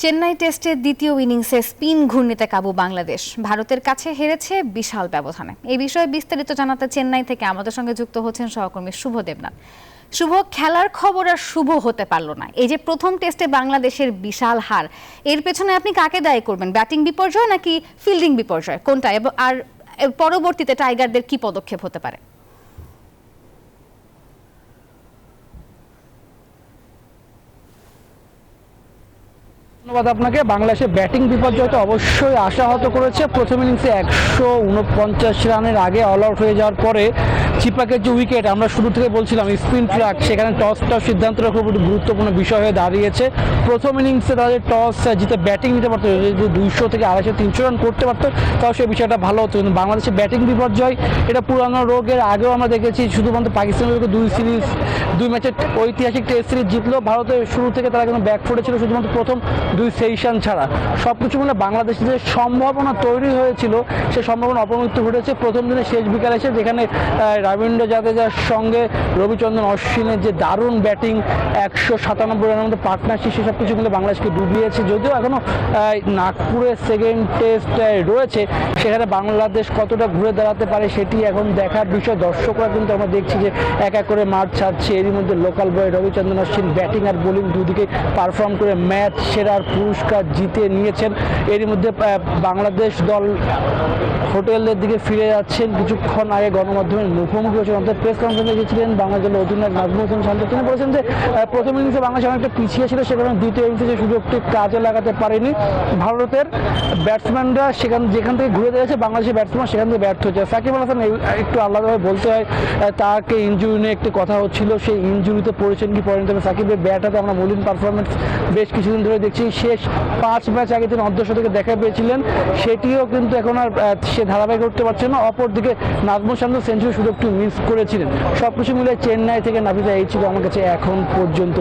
চেন্নাই টেস্টের দ্বিতীয় ইনিংসে স্পিন ঘূর্ণিতে কাবু বাংলাদেশ ভারতের কাছে হেরেছে বিশাল ব্যবধানে। এই বিষয়ে বিস্তারিত জানাতে চেন্নাই থেকে আমাদের সঙ্গে যুক্ত হচ্ছেন সহকর্মী শুভ দেবনাথ। শুভ, খেলার খবর আর শুভ হতে পারল না। এই যে প্রথম টেস্টে বাংলাদেশের বিশাল হার, এর পেছনে আপনি কাকে দায়ী করবেন? ব্যাটিং বিপর্যয় নাকি ফিল্ডিং বিপর্যয়, কোনটা? আর পরবর্তীতে টাইগারদের কি পদক্ষেপ হতে পারে? ধন্যবাদ আপনাকে। বাংলাদেশের ব্যাটিং বিপর্যয় তো অবশ্যই আশাহত করেছে। প্রথম ইনিংসে 149 রানের আগে অল আউট হয়ে যাওয়ার পরে চিপাকের যে উইকেট, আমরা শুরু থেকে বলছিলাম স্পিন ট্র্যাক, সেখানে টসটাও সিদ্ধান্তটা খুব গুরুত্বপূর্ণ বিষয় হয়ে দাঁড়িয়েছে। প্রথম ইনিংসে তাদের টস জিতে ব্যাটিং নিতে পারতো, যদি 200 থেকে 250-300 রান করতে পারতো তাও সেই বিষয়টা ভালো হতো। কিন্তু বাংলাদেশের ব্যাটিং বিপর্যয় এটা পুরানো রোগের আগেও আমরা দেখেছি। শুধুমাত্র পাকিস্তানের বিপক্ষে 2 ম্যাচের ঐতিহাসিক টেস্ট সিরিজ জিতলো ভারতের। শুরু থেকে তারা কিন্তু ব্যাকফুটে ছিল, শুধুমাত্র প্রথম 2 সেশন ছাড়া। সব কিছু মিলে বাংলাদেশে যে সম্ভাবনা তৈরি হয়েছিল সেই সম্ভাবনা অপমৃত্যু ঘটেছে প্রথম দিনে শেষ বিকালে এসে, যেখানে রবীন্দ্র জাদেজার সঙ্গে রবিচন্দ্রন অশ্বিনের যে দারুণ ব্যাটিং, 197 রানের মধ্যে পার্টনারশিপ, সেসব কিছু মিলে বাংলাদেশকে ডুবিয়েছে। যদিও এখনও নাগপুরে সেকেন্ড টেস্ট রয়েছে, সেখানে বাংলাদেশ কতটা ঘুরে দাঁড়াতে পারে সেটি এখন দেখার বিষয়। দর্শকরা কিন্তু আমরা দেখছি যে এক এক করে মাঠ ছাড়ছে। এরই মধ্যে local boy Ravichandran Ashwin batting আর বোলিং দুদিকে পারফর্ম করে ম্যাচ সেরার পুরস্কার জিতে নিয়েছেন। এরই মধ্যে বাংলাদেশ দল হোটেলের দিকে ফিরে যাচ্ছেন। কিছুক্ষণ আগে গণমাধ্যমের মুখোমুখি হয়েছেন, অর্থাৎ প্রেস কনফারেন্সে গিয়েছিলেন বাংলাদেশ দলের অধিনায়ক নাজমুল হোসেন শান্ত। তিনি বলেছেন যে প্রথম ইনিংসে বাংলাদেশ অনেকটা পিছিয়ে ছিল, সেখানে দ্বিতীয় ইনিংসে যে সুযোগটি কাজে লাগাতে পারেনি ভারতের ব্যাটসম্যানরা। যেখান থেকে ঘুরে দিয়েছে বাংলাদেশের ব্যাটসম্যান, সেখান থেকে ব্যর্থ হচ্ছে। সাকিব আল হাসান একটু আলাদাভাবে বলতে হয়, তাকে ইনজুরি নিয়ে একটি কথা হচ্ছিল, সেই ইনজুরিতে পড়েছেন কি পড়েন। তবে সাকিবের ব্যাট হাতে আমরা মলিন পারফরমেন্স বেশ কিছুদিন ধরে দেখছি। শেষ 5 ম্যাচ আগে তিনি অর্ধশতকে দেখা পেয়েছিলেন, সেটিও কিন্তু এখন আর সে ধারাবাহিক করতে পারছে না। অপরদিকে নাজমুল শান্ত সেঞ্চুরি সুযোগটি মিস করেছিলেন। সবকিছু মিলে চেন্নাই থেকে নাফিসা এই ছিল আমার কাছে এখন পর্যন্ত।